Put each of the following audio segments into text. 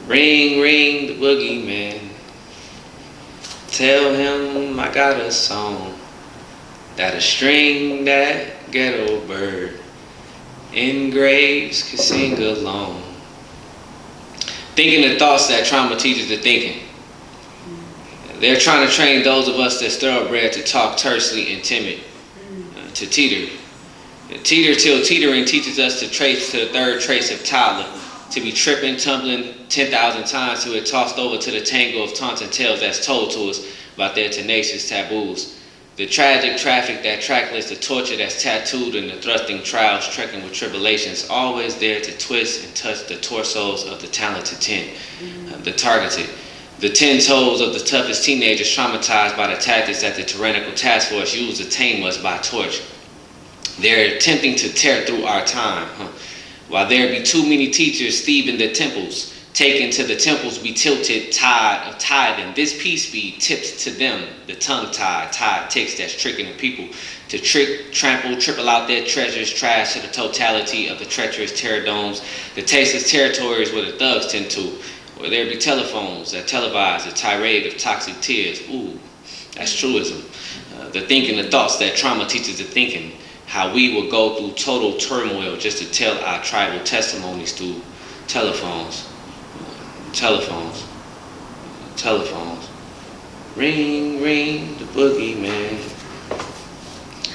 Ring, ring the boogeyman. Tell him I got a song that'll string that ghetto bird in graves could sing along. Thinking the thoughts that trauma teaches the thinking. They're trying to train those of us that's thoroughbred to talk tersely and timid, to teeter. Teeter till teetering teaches us to trace to the third trace of toddler, to be tripping, tumbling 10,000 times till we're tossed over to the tangle of taunting tales that's told to us about their tenacious taboos. The tragic traffic that trackless, the torture that's tattooed in the thrusting trials, trekking with tribulations, always there to twist and touch the torsos of the talented 10, the targeted. The 10 toes of the toughest teenagers traumatized by the tactics that the tyrannical task force used to tame us by torture. They're attempting to tear through our time, while there be too many teachers thieving the temples, taken to the temples be tilted, tide of tithing. This peace be tips to them, the tongue-tied, tied ticks that's tricking the people to trick, trample, triple out their treasures, trash to the totality of the treacherous terror domes, the tasteless territories where the thugs tend to, where there be telephones that televise a tirade of toxic tears. Ooh, that's truism. The thinking, the thoughts that trauma teaches the thinking, how we will go through total turmoil just to tell our tribal testimonies through telephones. Telephones. Ring, ring the boogeyman.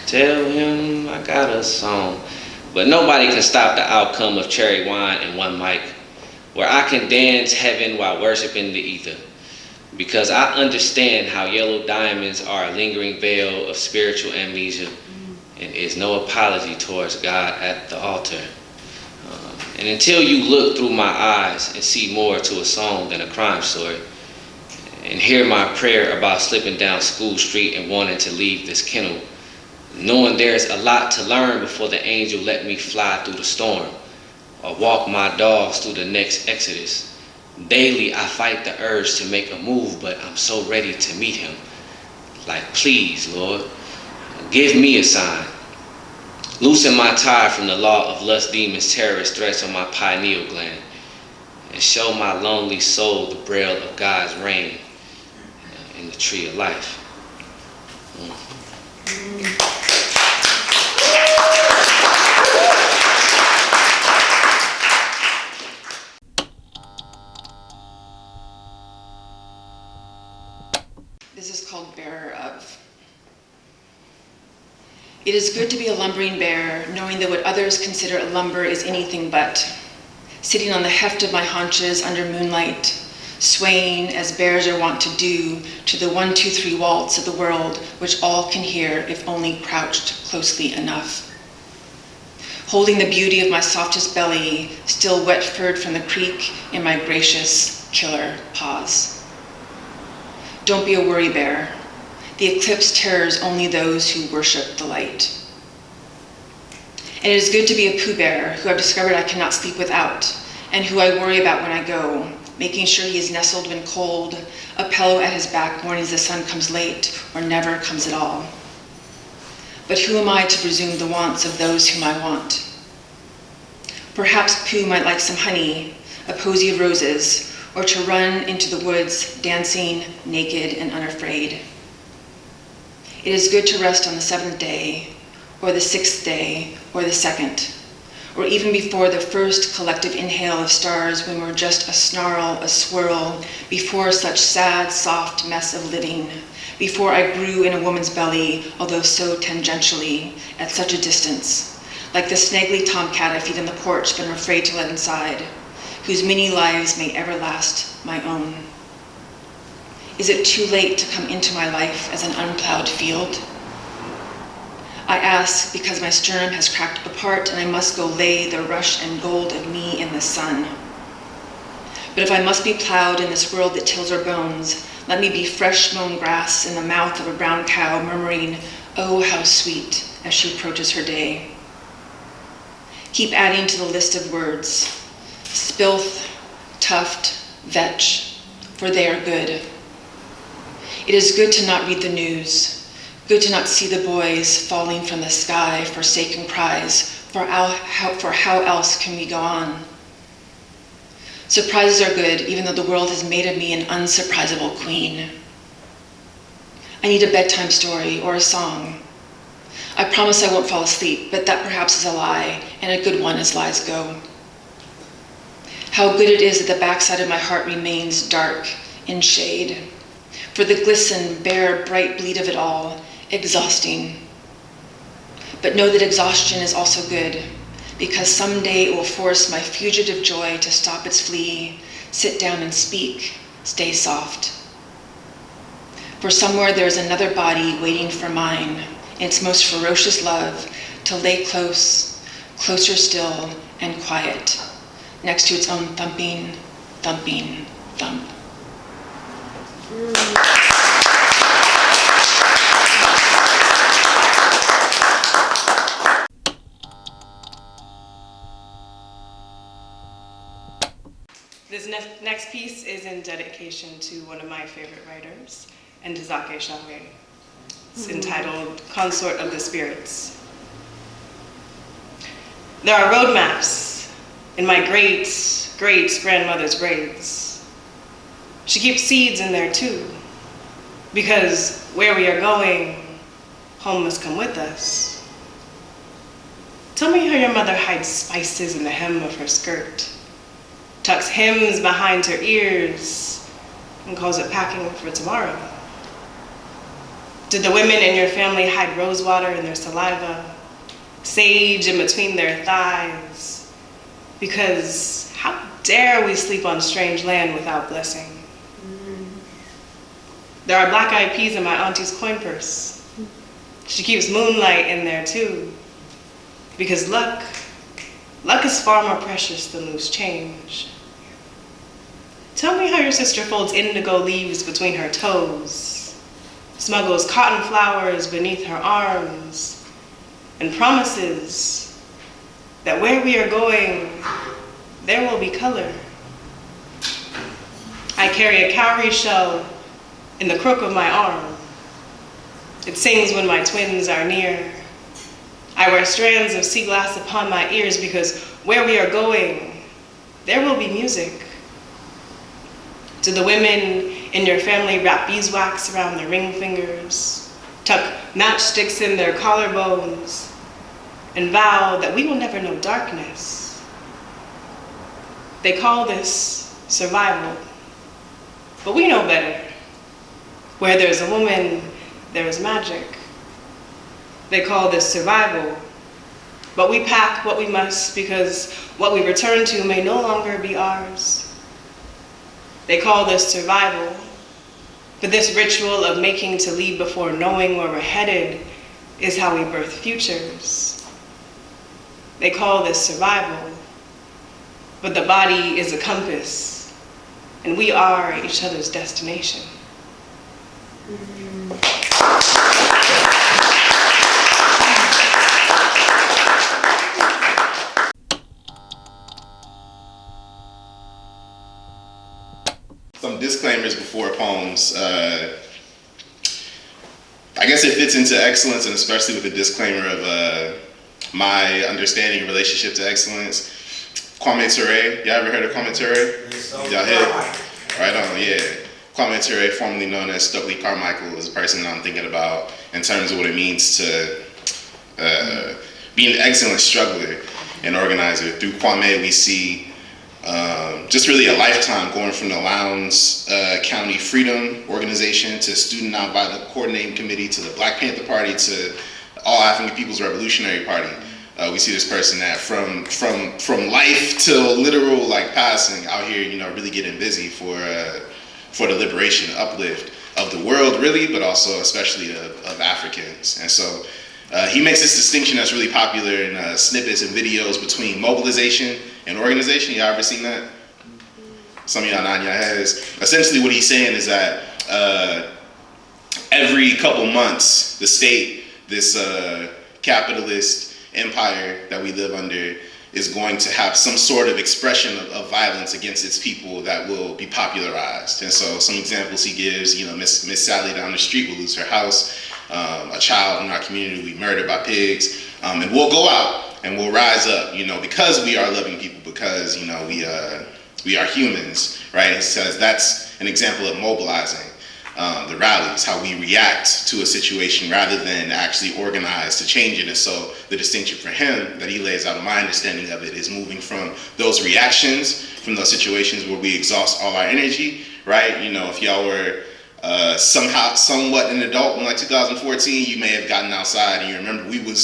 Tell him I got a song. But nobody can stop the outcome of cherry wine and one mic, where I can dance heaven while worshiping the ether. Because I understand how yellow diamonds are a lingering veil of spiritual amnesia, and is no apology towards God at the altar. And until you look through my eyes and see more to a song than a crime story, and hear my prayer about slipping down School Street and wanting to leave this kennel, knowing there's a lot to learn before the angel let me fly through the storm, or walk my dogs through the next exodus. Daily I fight the urge to make a move, but I'm so ready to meet him. Like, please, Lord, give me a sign. Loosen my tie from the law of lust demons, terrorist threats on my pineal gland, and show my lonely soul the braille of God's reign in the tree of life. This is called Bearer of. It is good to be a lumbering bear, knowing that what others consider a lumber is anything but. Sitting on the heft of my haunches under moonlight, swaying as bears are wont to do to the 1, 2, 3 waltz of the world, which all can hear if only crouched closely enough. Holding the beauty of my softest belly, still wet-furred from the creek in my gracious killer paws. Don't be a worry bear. The eclipse terrors only those who worship the light. And it is good to be a Pooh Bear who I've discovered I cannot sleep without, and who I worry about when I go, making sure he is nestled when cold, a pillow at his back mornings the sun comes late or never comes at all. But who am I to presume the wants of those whom I want? Perhaps Pooh might like some honey, a posy of roses, or to run into the woods dancing naked and unafraid. It is good to rest on the 7th day, or the 6th day, or the 2nd, or even before the first collective inhale of stars when we're just a snarl, a swirl, before such sad, soft mess of living, before I grew in a woman's belly, although so tangentially, at such a distance, like the snaggly tomcat I feed on the porch but am afraid to let inside, whose many lives may ever last my own. Is it too late to come into my life as an unplowed field? I ask because my sternum has cracked apart and I must go lay the rush and gold of me in the sun. But if I must be plowed in this world that tills our bones, let me be fresh mown grass in the mouth of a brown cow murmuring, "Oh, how sweet," as she approaches her day. Keep adding to the list of words. Spilth, tuft, vetch, for they are good. It is good to not read the news, good to not see the boys falling from the sky, forsaken prize, for how else can we go on? Surprises are good, even though the world has made of me an unsurprisable queen. I need a bedtime story or a song. I promise I won't fall asleep, but that perhaps is a lie, and a good one as lies go. How good it is that the backside of my heart remains dark in shade, for the glisten, bare, bright bleed of it all, exhausting. But know that exhaustion is also good, because someday it will force my fugitive joy to stop its flee, sit down and speak, stay soft. For somewhere there is another body waiting for mine, in its most ferocious love, to lay close, closer still and quiet, next to its own thumping, thumping, thump. This next piece is in dedication to one of my favorite writers, Ndizake Shange. It's entitled Consort of the Spirits. There are roadmaps in my great-grandmother's braids. She keeps seeds in there too, because where we are going, home must come with us. Tell me how your mother hides spices in the hem of her skirt, tucks hymns behind her ears, and calls it packing for tomorrow. Did the women in your family hide rosewater in their saliva, sage in between their thighs? Because how dare we sleep on strange land without blessing? There are black-eyed peas in my auntie's coin purse. She keeps moonlight in there too, because luck is far more precious than loose change. Tell me how your sister folds indigo leaves between her toes, smuggles cotton flowers beneath her arms, and promises that where we are going, there will be color. I carry a cowrie shell in the crook of my arm. It sings when my twins are near. I wear strands of sea glass upon my ears because where we are going, there will be music. Do the women in your family wrap beeswax around their ring fingers, tuck matchsticks in their collarbones, and vow that we will never know darkness? They call this survival, but we know better. Where there's a woman, there is magic. They call this survival, but we pack what we must because what we return to may no longer be ours. They call this survival, but this ritual of making to leave before knowing where we're headed is how we birth futures. They call this survival, but the body is a compass, and we are each other's destination. Some disclaimers before poems. I guess it fits into excellence, and especially with the disclaimer of my understanding and relationship to excellence. Kwame Ture, y'all ever heard of Kwame Ture? Y'all hit? Right on, yeah. Kwame Ture, formerly known as Stokely Carmichael, is a person that I'm thinking about in terms of what it means to be an excellent struggler and organizer. Through Kwame, we see just really a lifetime going from the Lowndes County Freedom Organization to Student Nonviolent Coordinating Committee to the Black Panther Party to All African People's Revolutionary Party. We see this person that from life till literal passing out here, really getting busy for the liberation, uplift of the world, really, but also especially of Africans. And so he makes this distinction that's really popular in snippets and videos between mobilization and organization. Y'all ever seen that? Some of y'all nod your heads. Essentially what he's saying is that every couple months, the state, this capitalist empire that we live under, is going to have some sort of expression of violence against its people that will be popularized. And so some examples he gives, Miss Sally down the street will lose her house, a child in our community will be murdered by pigs, and we'll go out and we'll rise up, because we are loving people, because, we are humans, right? He says that's an example of mobilizing. The rallies, how we react to a situation rather than actually organize to change it. And so the distinction for him that he lays out in my understanding of it is moving from those reactions, from those situations where we exhaust all our energy, right? If y'all were somewhat an adult in like 2014, you may have gotten outside and you remember we were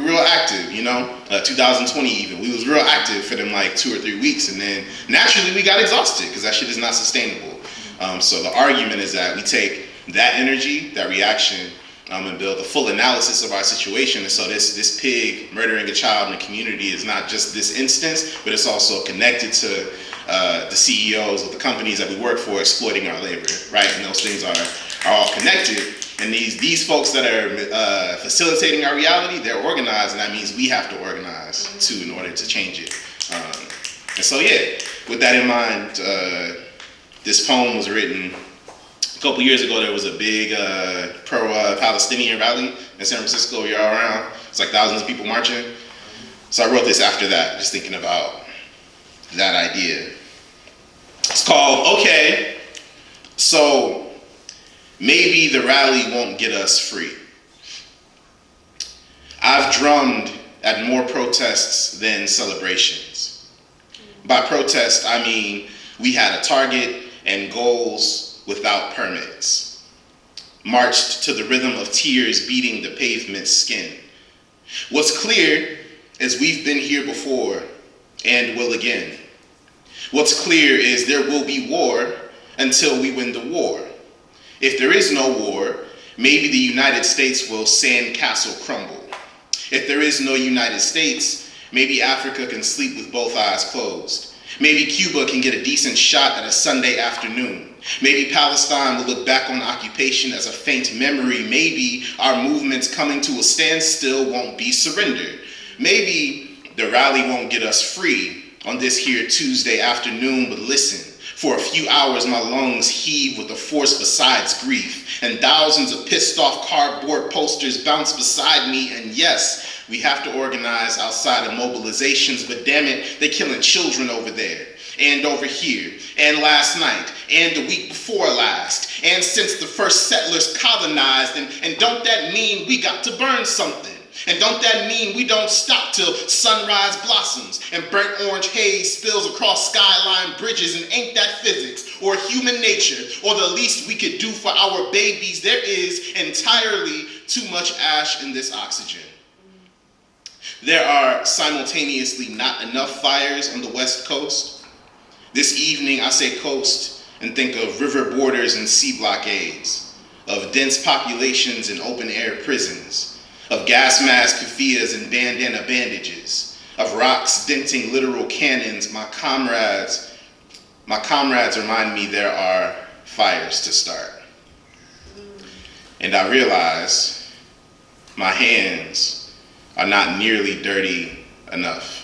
real active, 2020 even, we was real active for them like 2 or 3 weeks, and then naturally we got exhausted because that shit is not sustainable. So the argument is that we take that energy, that reaction, and build a full analysis of our situation. And so this pig murdering a child in the community is not just this instance, but it's also connected to the CEOs of the companies that we work for exploiting our labor, right? And those things are all connected. And these folks that are facilitating our reality, they're organized, and that means we have to organize too in order to change it. And so yeah, with that in mind, this poem was written a couple years ago. There was a big pro-Palestinian rally in San Francisco. You're all around. It's like thousands of people marching. So I wrote this after that, just thinking about that idea. It's called, okay, so maybe the rally won't get us free. I've drummed at more protests than celebrations. By protest, I mean we had a target and goals without permits. Marched to the rhythm of tears beating the pavement's skin. What's clear is we've been here before and will again. What's clear is there will be war until we win the war. If there is no war, maybe the United States will sandcastle crumble. If there is no United States, maybe Africa can sleep with both eyes closed. Maybe Cuba can get a decent shot at a Sunday afternoon. Maybe Palestine will look back on occupation as a faint memory. Maybe our movements coming to a standstill won't be surrendered. Maybe the rally won't get us free on this here Tuesday afternoon, but listen. For a few hours, my lungs heave with a force besides grief, and thousands of pissed off cardboard posters bounce beside me, and yes, we have to organize outside of mobilizations, but damn it, they're killing children over there, and over here, and last night, and the week before last, and since the first settlers colonized, and don't that mean we got to burn something? And don't that mean we don't stop till sunrise blossoms and burnt orange haze spills across skyline bridges, and ain't that physics or human nature or the least we could do for our babies? There is entirely too much ash in this oxygen. There are simultaneously not enough fires on the West Coast. This evening I say coast and think of river borders and sea blockades, of dense populations and open air prisons, of gas mask keffiyehs and bandana bandages, of rocks denting literal cannons. My comrades remind me there are fires to start. And I realize my hands are not nearly dirty enough.